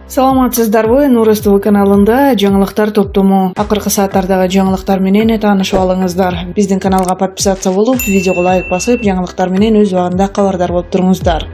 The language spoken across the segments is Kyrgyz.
Саламатсыздарбы, Нур СТВ каналында жаңылыктар топтому. Акыркы сааттардагы жаңылыктар менен таанышып алыңыздар. Биздин каналга подписация болуп, видеого лайк басып, жаңылыктар менен өз убагында кабардар болуп туруңуздар.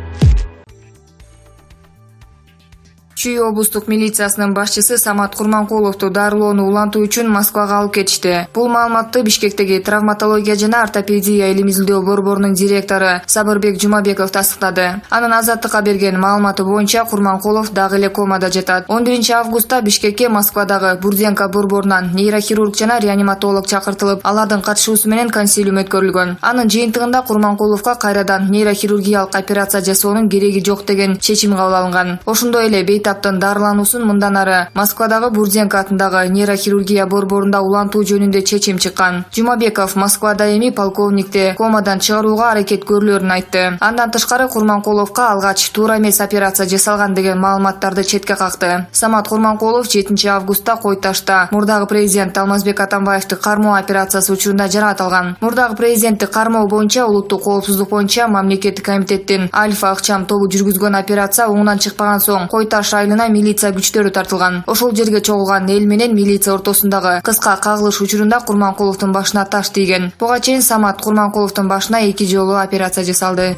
Чүй облустук милициясынын башчысы Самат Курманкуловду дарылоону улантуу үчүн Москвага алып кетишти. Бул маалыматты Бишкектеги травматология жана ортопедия илим изилдөө борборунун директору Сабырбек Жумабеков тастыктады. Анын Азаттыкка берген маалыматы боюнча Курманкулов дагы эле комада жатат. 11 августта Бишкекке Москвадагы Бурденко борборунан нейрохирург жана реаниматолог чакыртылып, алардын катышуусу менен консилиум өткөрүлгөн. Анын жыйынтыгында Курманкуловго кайрадан нейрохирургиялык операция жасоонун кереги жок деген чечим кабыл алынган. Ошондой эле бейтаптын дарылануусун мындан ары Москвадагы Бурденко атындагы нейрохирургия борборунда улантуу жөнүндө чечим чыккан. Жумабеков Москвада эми полковникти комадан чыгарууга аракет көрүлөрүн айтты. Андан тышкары Курманкуловго алгач туура эмес операция жасалган деген маалыматтарды четке какты. Самат Курманкулов 7 августта Кой Ташта мурдагы президент Алмазбек Атамбаевди кармоо операциясы учурунда жаракат алган. Мурдагы президентти кармоо боюнча улуттук коопсуздук боюнча мамлекеттик комитеттин Альфа акчам тобу жүргүзгөн операция оңунан чыкпаган соң Кой Таш районуна милиция күчтөрү тартылган. Ошол жерге чогулган эл менен милиция ортосундагы кыска кагылыш учурунда Курманкуловдун башына таш тийген. Буга чейин Самат Курманкуловдун башына 2 жолу операция жасалды.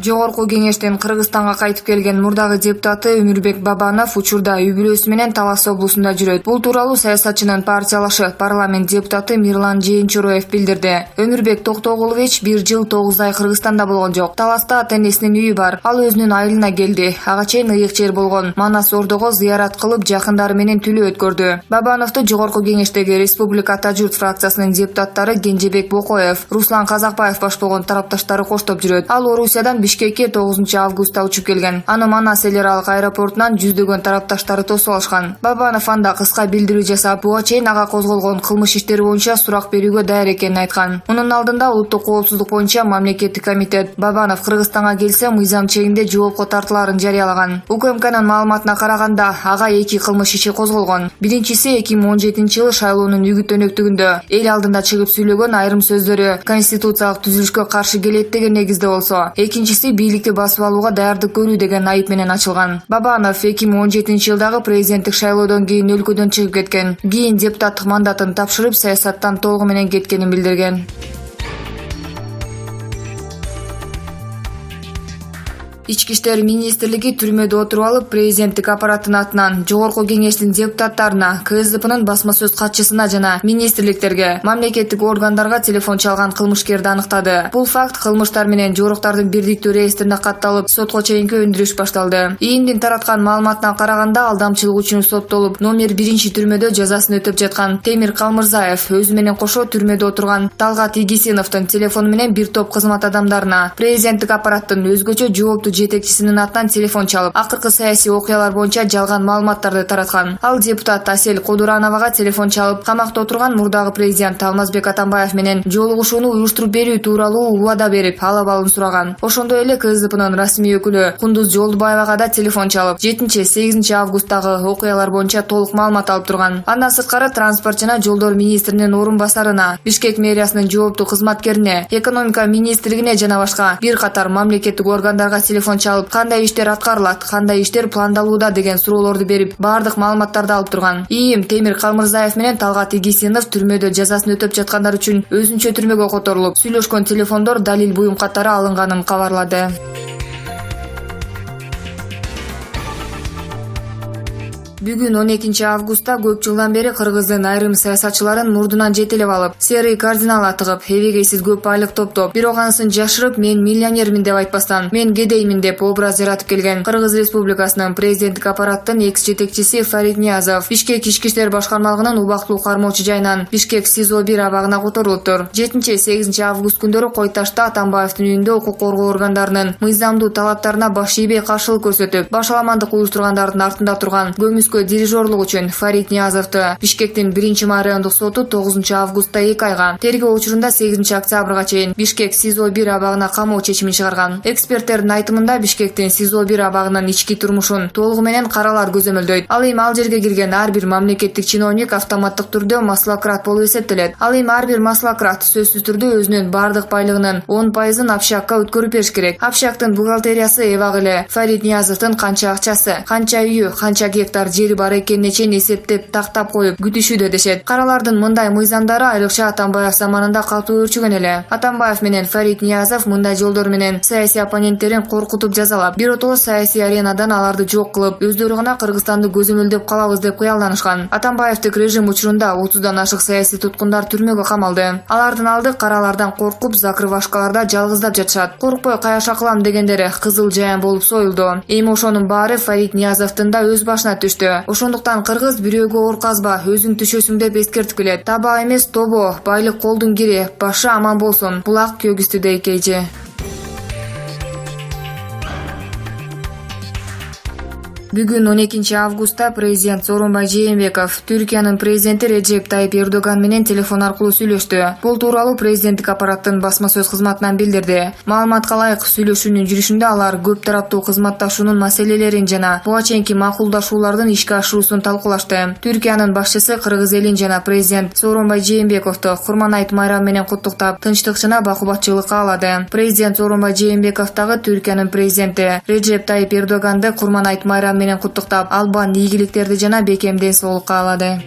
Жогорку кеңештен Кыргызстанга кайтып келген мурдагы депутаты Өмүрбек Бабанов учурда үй бүлөсү менен Талас облусунда жүрөт. Бул тууралуу саясатчынын партиялашы парламент депутаты Мирлан Жээнчуроев билдирди. Өмүрбек Токтогулович 1 жыл 9 ай Кыргызстанда болгон жок. Таласта ата-энесинин үйү бар. Ал өзүнүн айылына келди. Ага чейин ыйык жер болгон. Манас Ордого зыярат кылып, жакындары менен түлөө өткөрдү. Бабановду Жогорку кеңештеги Республика Тажурт фракциясынын депутаттары Кенжебек Бокоев, Руслан Казакбаев баш болгон тарапташтары коштоп жүрөт. Ал Орусиядан Бишкекке 9 августта учуп келген. Аны Манас эл аралык аэропортунан жүздөгөн тарапташтары тосуп алышкан. Бабанов анда кыска билдирүү жасап, буга чейин ага козголгон кылмыш иштери боюнча сурак берүүгө даяр экенин айткан. Мунун алдында улуттук коопсуздук боюнча мамлекеттик комитет Бабанов Кыргызстанга келсе мыйзам чегинде жоопко тартылаарын жарыялаган. УКМКнын маалыматына караганда, ага 2 кылмыш иши козголгон. Биринчиси 2017 жылы шайлоонун үгүт өнөктүгүндө эл алдында чыгып сүйлөгөн айрым сөздөрү конституциялык түзүлүшкө каршы келет деген негизде болсо, экинчиси бийликти басып алууга даярдык көрүү деген айып менен ачылган. Бабанов 2017 жылдагы президенттик шайлоодон кийин өлкөдөн чыгып кеткен. Кийин депутаттык мандатын тапшырып, саясаттан толугу менен кеткенин билдирген. Ички иштер министрлиги түрмөдө отуруп алып, президенттик аппараттын атынан Жогорку кеңештин депутаттарына, КСДПнын басма сөз катчысына жана министрликтерге, мамлекеттик органдарга телефон чалган кылмышкерди аныктады. Бул факт кылмыштар менен жоруктардын бирдиктүү реестрине катталып, сотко чейинки өндүрүш башталды. ИИМдин тараткан маалыматына караганда, алдамчылык үчүн соттолуп, номер 1 түрмөдө жазасын өтөп жаткан Темир Калмырзаев өзү менен кошо түрмөдө отурган Талгат Игисиновдун телефону менен бир топ кызмат адамдарына президенттик аппараттын өзгөчө жооптуу жетекчисинин атынан телефон чалып, акыркы саясий окуялар боюнча жалган маалыматтарды тараткан. Ал депутат Асель Кудурановага телефон чалып, камакта отурган мурдагы президент Алмазбек Атамбаев менен жолугушууну уюштуруп берүү тууралуу убада берип, ал абалын сураган. Ошондой эле КСДПнын расмий өкүлү Кундуз Жолдубаевага да телефон чалып, 7-8 августтагы окуялар боюнча толук маалымат алып турган. Андан сырткары транспорт жана жолдор министринин орун басарына, Бишкек мэриясынын жооптуу кызматкерине, экономика министрлигине жана башка бир катар мамлекеттик органдарга телефон чалып, кандай иштер аткарылат, кандай иштер пландалууда деген суроолорду берип, бардык маалыматтарды алып турган. ИИМ Темир Калмырзаев менен Талгат Игисинов түрмөдө жазасын өтөп жаткандар үчүн өзүнчө түрмөгө которулуп, сүйлөшкөн телефондор далил буюм катары алынганын кабарлады. Бүгүн 12 августта көп жылдан бери Кыргыздын айрым саясатчыларын мурдунан жетелеп алып, серый кардинал атыгып, эбегейсиз көп айлык топтоп, бирок анысын жашырып, мен миллионермин деп айтпастан, мен кедеймин деп образ жаратып келген Кыргыз Республикасынын президенттик аппараттын экс-жетекчиси Фарид Ниязов Бишкек ички иштер башкармалыгынын убактылуу кармоочу жайынан Бишкек СИЗО-1 абагына которулуптур. 7-8 август күндөрү Кой Ташта Атамбаевдин үйүндө укук коргоо органдарынын мыйзамдуу талаптарына баш ийбей каршылык көрсөтүп, башаламандык уюштургандардын артында турган Көмүскө жүрүшкө дирижерлук үчүн Фарид Ниязовду Бишкектин 1 райондук соту 9 августта 2 айга, тергөө учурунда 8 октябрга чейин Бишкек СИЗО 1 абагына камоо чечимин чыгарган. Эксперттердин айтымында Бишкектин СИЗО 1 абагынын ички турмушун толугу менен каралар көзөмөлдөйт. Ал эми ал жерге кирген ар бир мамлекеттик чиновник автоматтык түрдө маслакрат болуп эсептелет. Ал эми ар бир маслакрат сөзсүз түрдө өзүнүн бардык байлыгынын 10% общакка өткөрүп бериш керек. Общактын бухгалтериясы эбак эле Фарид Ниязовдун канча акчасы, канча үйү, канча гектар жери бар экенине чейин эсептеп тактап коюп күтүшүүдө дешет. Каралардын мындай мыйзамдары айрыкча Атамбаев заманында катуу өрчүгөн эле. Атамбаев менен Фарид Ниязов мындай жолдор менен саясий оппоненттерин коркутуп жазалап, биротоло саясий аренадан аларды жок кылып, өздөрү гана Кыргызстанды көзөмөлдөп калабыз деп кыялданышкан. Атамбаевдик режим учурунда 30дан ашык саясий туткундар түрмөгө камалды. Алардын алды каралардан коркуп, закрывашкаларда жалгыздап жатышат. Коркпой каяша кылам дегендери кызыл жайын болуп союлду. Эми ошонун баары Фарид Ниязовдун да өз башына түштү. Ошондуктан кыргыз бирөөгө оор казба, өзүң түшөсүң деп эскертип келет. Таба эмес тобо, байлык колдун кири, башы аман болсун. Булак көгүстүдөй кейжи. Бүгүн 12 августта президент Сооронбай Жээнбеков Түркиянын президенти Реджеп Тайип Эрдоган менен телефон аркылуу сүйлөштү. Бул тууралуу президенттик аппараттын басма сөз кызматынан билдирди. Маалыматка ылайык, сүйлөшүүнүн жүрүшүндө алар көп тараптуу кызматташуунун маселелерин жана буга чейинки макулдашуулардын ишке ашуусун талкуулашты. Түркиянын башчысы кыргыз элин жана президент Сооронбай Жээнбековду Курманайт майрамы менен куттуктап, тынчтык жана бакубатчылык каалады. Президент Сооронбай Жээнбеков дагы Түркиянын президенти Реджеп Тайип Эрдоганды Курманайт майрамы менен куттуктап, албан ийгиликтерди жана бекем ден соолук каалады.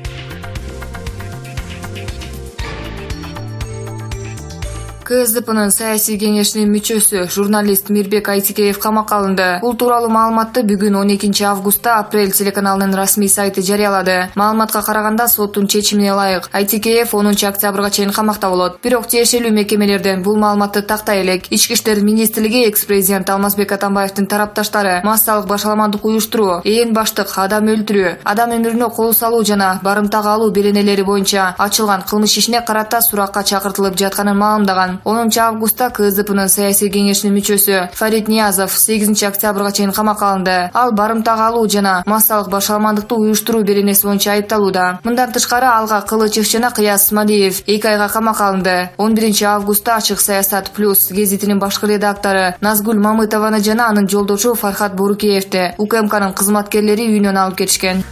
КСДПнын саясий кеңешинин мүчөсү журналист Мирбек Айтикеев камакка алынды. Бул тууралуу маалыматты бүгүн 12 августта Апрель телеканалынын расмий сайты жарыялады. Маалыматка караганда, соттун чечимине ылайык Айтикеев 10 октябрга чейин камакта болот. Бирок тиешелүү мекемелерден бул маалыматты тактай элек. Ички иштер министрлиги экс-президент Алмазбек Атамбаевдин тарапташтары массалык башаламандык уюштуруу, ээн баштык адам өлтүрүү, адам өмүрүнө кол салуу жана барымтага алуу беренелери боюнча ачылган кылмыш ишине карата суракка чакыртылып жатканын маалымдаган. 10 августта КСДПнын саясий кеңешинин мүчөсү Фарид Ниязов 8 октябрга чейин камакка алынды. Ал барымтага алуу жана массалык башаламандыкты уюштуруу беренеси боюнча айыпталууда. Мындан тышкары алга Кылычев жана Кыяз Исмалиев 2 айга камакка алынды. 11 августта Ачык Саясат Плюс гезитинин башкы редактору Назгүл Мамытованы жана анын жолдошу Фархат Борукеевди УКМКнын кызматкерлери үйүнөн алып кетишкен.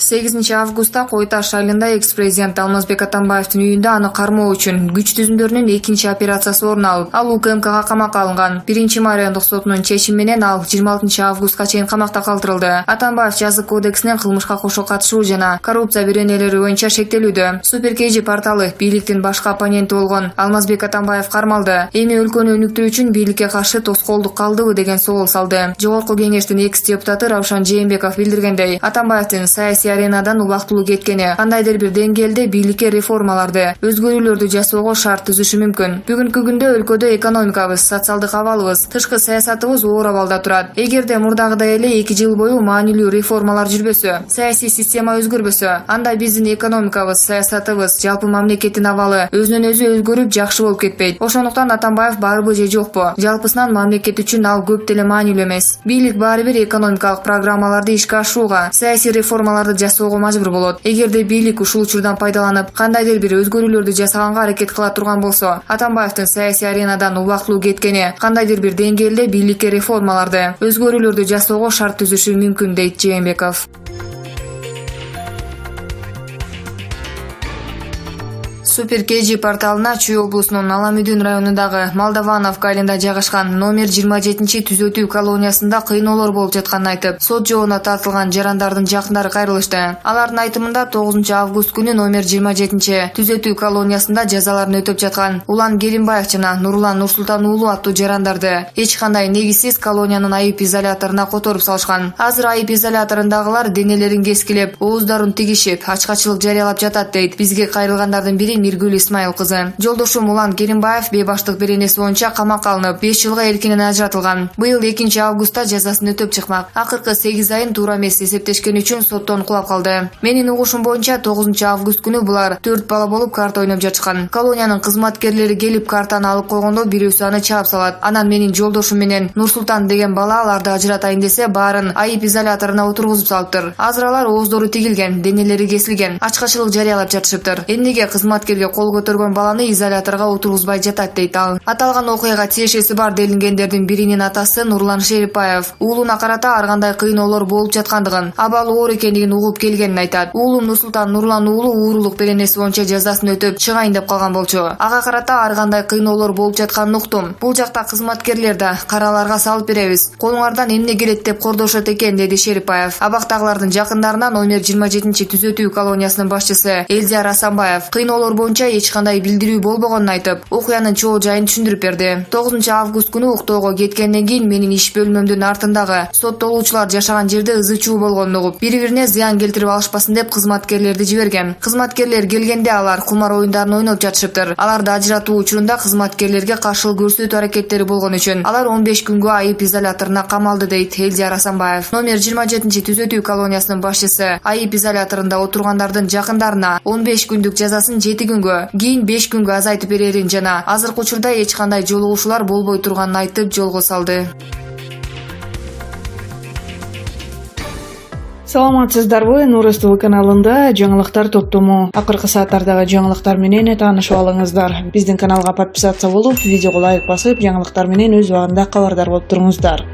8 августта Кой Таш айылында экс-президент Алмазбек Атамбаевдин үйүндө аны кармоо үчүн күч түзүмдөрүнүн 2 операциясы орун алып, ал УКМКга камакка алынган. 1 райондук сотунун чечими менен ал 26 августка чейин камакта калтырылды. Атамбаев жазык кодексинин кылмышка кошо катышуу жана коррупция беренелери боюнча шектелүүдө. Супер KG порталы бийликтин башкы оппоненти болгон Алмазбек Атамбаев кармалды. Эми өлкөнү өнүктүү үчүн бийликке каршы тоскоолдук калдыбы деген соол салды. Жогорку кеңештин экс-депутаты Равшан Жээнбеков билдиргендей, Атамбаевдин саясий аренадан убактылуу кеткени, кандайдыр бир деңгээлде бийликке реформаларды, өзгөрүүлөрдү жасоого шарт түзүшү мүмкүн. Бүгүнкү күндө өлкөдө экономикабыз, социалдык абалыбыз, тышкы саясатыбыз оор абалда турат. Эгерде мурдагыдай эле 2 жыл бою маанилүү реформалар жүрбөсө, саясий система өзгөрбөсө, анда биздин экономикабыз, саясатыбыз, жалпы мамлекеттин абалы өзүнөн өзү өзгөрүп жакшы болуп кетпейт. Ошондуктан Атамбаев барбы же жокпу? Жалпысынан мамлекет үчүн ал көп деле маанилүү эмес. Бийлик баары бир экономикалык программаларды ишке ашырууга, саясий реформаларды жасоого мажбур болот. Эгерде бийлик ушул учурдан пайдаланып, кандайдыр бир өзгөрүүлөрдү жасаганга аракет кыла турган болсо, Атамбаевдин саясий аренадан убактылуу кеткени, кандайдыр бир деңгээлде бийликке реформаларды, өзгөрүүлөрдү жасоого шарт түзүшү мүмкүн, дейт Жээнбеков. Супер KG порталына Чүй облусунун Аламүдүн районундагы Молдавановка айылында жайгашкан номер 27 түзөтүү колониясында кыйноолор болуп жатканын айтып, сот жообуна тартылган жарандардын жакындары кайрылышты. Алардын айтымында 9 август күнү номер 27 түзөтүү колониясында жазаларын өтөп жаткан Улан Керимбаев жана Нурлан Нурсултан уулу аттуу жарандарды эч кандай негизсиз колониянын айып изоляторуна которуп салышкан. Азыр айып изоляторундагылар денелерин кескилеп, ооздорун тигишип, ачкачылык жарыялап жатат, дейт. Бизге кайрылгандардын бири Миргүл Исмаил кызы. Жолдошу Мулан Керимбаев бейбаштык беренеси боюнча камакка алынып 5 жылга эркинен ажыратылган. Быйыл 2-августта жазасын өтөп чыкмак. Акыркы 8 айын туура эмес эсептешкени үчүн соттон кулап калды. Менин угушум боюнча 9-август күнү булар 4 бала болуп карта ойноп жатышкан. Колониянын кызматкерлери келип картаны алып койгондо бирөөсү аны чаап салат. Анан менин жолдошум менен Нурсултан деген бала аларды ажыратайын десе баарын айып изоляторуна отургузуп салыптыр. Азыр алар ооздору тигилген, денелери кесилген, ачкачылык жарыялап жатышыптыр. Эмнеге кызматкерге кол көтөргөн баланы изоляторго отургузбай жатат дейт ал. Аталган окуяга тиешеси бар делингендердин биринин атасы Нурлан Шерипаев уулуна карата ар кандай кыйноолор болуп жаткандыгын, абалы оор экендигин угуп келгенин айтат. Уулум Нурсултан Нурлан уулу уурулук беренеси боюнча жазасын өтөп чыгайын деп калган болчу. Ага карата ар кандай кыйноолор болуп жатканын уктум. Бул жакта кызматкерлер да караларга салып беребиз. Колуңардан эмне келет деп кордошот экен, деди Шерипаев. Абактагылардын жакындарынан номер 27-түзөтүү колониясынын башчысы Элдияр Асанбаев кыйноолор боюнча эч кандай билдирүү болбогонун айтып, окуянын чоо жайын түшүндүрүп берди. 9-август күнү уктоого кеткенден кийин менин иш бөлмөмдүн артындагы соттолуучулар жашаган жерде ызы чуу болгонун угуп, бири-бирине зыян келтирип алышпасын деп кызматкерлерди жиберген. Кызматкерлер келгенде алар кумар оюндарын ойноп жатышыптыр. Аларды ажыратуу учурунда кызматкерлерге каршылык көрсөтүү аракеттери болгон үчүн алар 15 күнгө айып изоляторуна камалды, дейт Элдияр Асанбаев. Номер 27-түзөтүү колониясынын башчысы айып изоляторунда отургандардын жакындарына 15 күндүк жазасын 7 күнгө, кийин 5 күнгө азайтып берерин жана азыркы учурда эч кандай жолугушуулар болбой турганын айтып жолго салды. Саламатсыздарбы? Нур СТВ каналында жаңылыктар топтому. Акыркы сааттардагы жаңылыктар менен таанышып алыңыздар. Биздин каналга подписаться болуп, видеого лайк басып, жаңылыктар менен өз убагында кабардар болуп туруңуздар.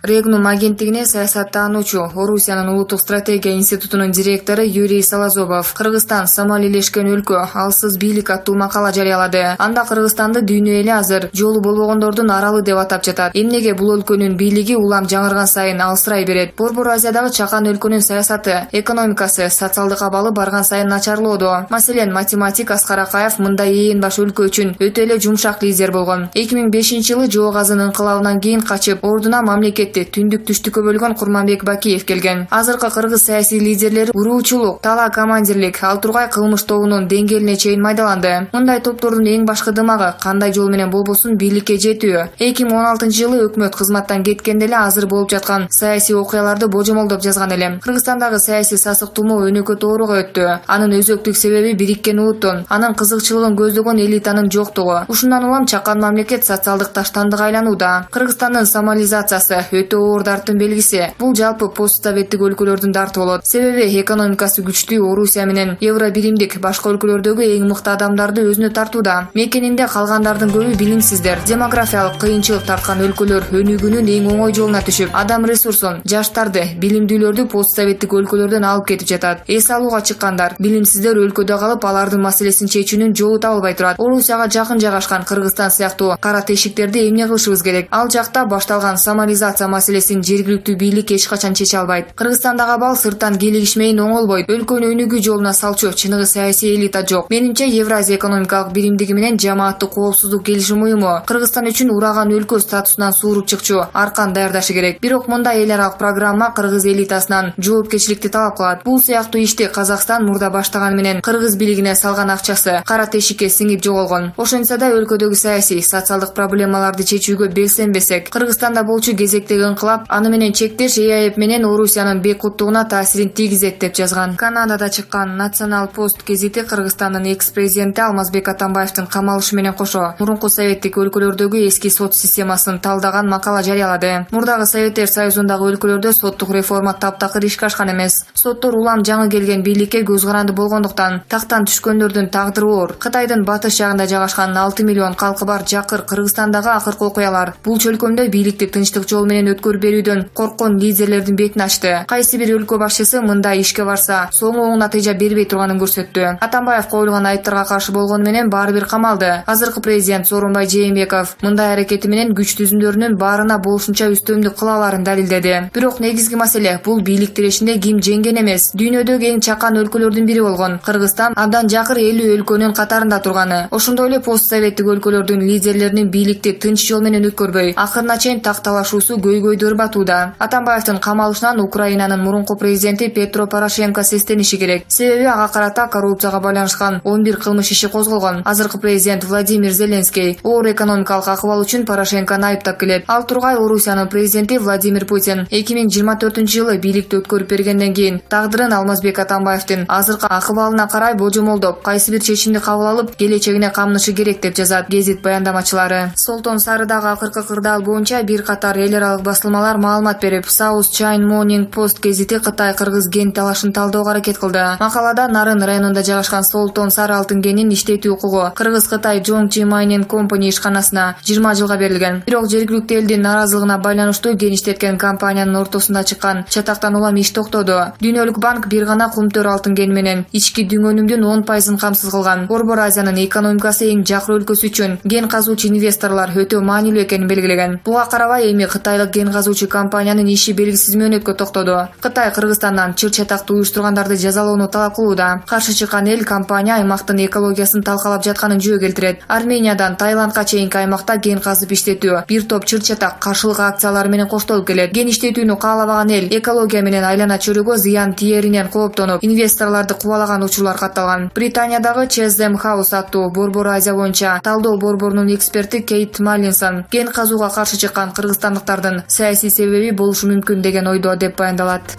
Регнум агенттигине саясаттануучу, Орусиянын улуттук стратегия институтунун директору Юрий Салазобов Кыргызстан самалийлешкен өлкө, алсыз бийлик аттуу макала жарыялады. Анда Кыргызстанды дүйнө эли азыр жолу болбогондордун аралы деп атап жатат. Эмнеге бул өлкөнүн бийлиги улам жаңырган сайын алсырай берет? Борбор Азиядагы чакан өлкөнүн саясаты, экономикасы, социалдык абалы барган сайын начарлоодо. Маселен, математик Аскар Акаев мындай ээн баш өлкө үчүн өтө эле жумшак лидер болгон. 2005-жылы Жоо Газын инкылабынан кийин качып, ордуна мамлекет түндүк түштүккө бөлгөн Курманбек Бакиев келген. Азыркы кыргыз саясий лидерлери уруучулук, тала командирлик, ал тургай кылмыш тобунун деңгээлине чейин майдаланды. Мындай топтордун эң башкы дымагы кандай жол менен болбосун бийликке жетүү. 2016-жылы өкмөт кызматтан кеткенде эле азыр болуп жаткан саясий окуяларды божомолдоп жазган элем. Кыргызстандагы саясий сасык тумоо өнөкөт ооруга өттү. Анын өзөктүк себеби бириккен улуттун, анын кызыкчылыгын көздөгөн элитанын жоктугу. Ушундан улам чакан мамлекет социалдык таштандыкка айланууда. Кыргызстандын сомализациясы өтө оор дарттын белгиси. Бул жалпы постсоветтик өлкөлөрдүн дарты болот. Себеби экономикасы күчтүү Орусия менен евро биримдик башка өлкөлөрдөгү эң мыкты адамдарды өзүнө тартууда. Мекенинде калгандардын көбү билимсиздер. Демографиялык кыйынчылык тарткан өлкөлөр өнүгүүнүн эң оңой жолуна түшүп, адам ресурсун, жаштарды, билимдүүлөрдү постсоветтик өлкөлөрдөн алып кетип жатат. Эс алууга чыккандар, билимсиздер өлкөдө калып, алардын маселесин чечүүнүн жолу табылбай турат. Орусияга жакын жайгашкан Кыргызстан сыяктуу кара тешиктерди эмне кылышыбыз керек? Ал жакта башталган сомализация маселесин жергиликтүү бийлик эч качан чече албайт. Кыргызстандагы абал сырттан келишмейин оңолбойт. Өлкөнү өнүгүү жолуна салчу чыныгы саясий элита жок. Менимче Евразия экономикалык биримдиги менен жамааттык коопсуздук келишим уюму Кыргызстан үчүн ураган өлкө статусунан suurуп чыкчу аркан даярдашы керек. Бирок мындай эл аралык программа кыргыз элитасынан жоопкерчиликти талап кылат. Бул сыяктуу ишти Казакстан мурда баштаган менен кыргыз бийлигине салган акчасы кара тешикке сиңип жоголгон. Ошентсе да өлкөдөгү саясий, социалдык проблемаларды чечүүгө белсенбесек, Кыргызстанда болчу кезектеги инкылап аны менен чектеш ЭАЭП менен Орусиянын бейкуттугуна таасирин тийгизет деп жазган. Канадада чыккан Национал пост гезити Кыргызстандын экс-президенти Алмазбек Атамбаевдин камалышы менен кошо мурунку советтик өлкөлөрдөгү эски сот системасын талдаган макала жарыялады. Мурдагы Советтер Союзундагы өлкөлөрдө соттук реформа таптакыр ишке ашкан эмес. Соттор улам жаңы келген бийликке көз каранды болгондуктан тактан түшкөндөрдүн тагдыры оор. Кытайдын батыш жагында жайгашкан 6 миллион калкы бар Жакыр Кыргызстандагы акыркы окуялар бул чөлкөмдө бийликти тынчтык жол менен өткөрүп берүүдөн корккон лидерлердин бетин ачты. Кайсы бир өлкө башчысы мындай ишке барса, соңу оң натыйжа бербей турганын көрсөттү. Атамбаев коюлган айыптарга каршы болгону менен баары бир камалды. Азыркы президент Сооронбай Жээнбеков мындай аракети менен күч түзүмдөрүнүн баарына болушунча үстөмдүк кыла аларын далилдеди. Бирок негизги маселе бул бийлик тирешинде ким жеңген эмес. Дүйнөдөгү эң чакан өлкөлөрдүн бири болгон Кыргызстан абдан жакыр 50 өлкөнүн катарында турганы. Ошондой эле постсоветтик өлкөлөрдүн лидерлеринин бийликти тынч жол менен өткөрбөй, акырына чейин так талашуусу көйгөйдөр батууда. Атамбаевдин камалышынан Украинанын мурунку президенти Петро Порошенко сестениши керек. Себеби ага карата коррупцияга байланышкан 11 кылмыш иши козголгон. Азыркы президент Владимир Зеленский оор экономикалык акыбал үчүн Порошенкону айыптап келет. Ал тургай Орусиянын президенти Владимир Путин 2024-жылы бийликти өткөрүп бергенден кийин тагдырын Алмазбек Атамбаевдин азыркы акыбалына карай божомолдоп, кайсы бир чечимди кабыл алып, келечегине камынышы керек деп жазат гезит баяндамачылары. Солтон Сарыдагы акыркы кырдаал боюнча бир катар эл аралык басылмалар маалымат берип, South China Morning Post гезити Кытай-Кыргыз ген талашын талдөөгө аракет кылды. Макалада Нарын районунда жайгашкан Солтон Сары алтын кенин иштетүү укугу Кыргыз-Кытай Jongchi Mining Company ишканасына 20 жылга берилген. Бирок жергиликтүү элдин наразылыгына байланыштуу ген иштеткен компаниянын ортосунда чыккан чатактан улам иш токтоду. Дүйнөлүк банк бир гана кумтөр алтын кен менен ички дүңөнүмдүн 10% камсыз кылган. Борбор Азиянын экономикасы эң жакыр өлкөсү үчүн ген казуучу инвесторлор өтө маанилүү экенин белгилеген. Буга карабай эми кытайлык ген казуучу компаниянын иши белгисиз мөөнөткө токтоду. Кытай Кыргызстандан чыр чатакты уюштургандарды жазалоону талап кылууда. Каршы чыккан эл компания аймактын экологиясын талкалап жатканын жөө келтирет. Армениядан Таиландга чейинки аймакта ген казып иштетүү бир топ чыр чатак каршылык акциялары менен коштолуп келет. Ген иштетүүнү каалабаган эл экология менен айлана чөрөгө зыян тиеринен кооптонуп, инвесторлорду кубалаган учурлар катталган. Британиядагы Chatham House аттуу Борбор Азия боюнча талдоо борборунун эксперти Кейт Маллинсон ген казууга каршы чыккан кыргызстандыктардын саясий себеби болушу мүмкүн деген ойдо деп баяндалат.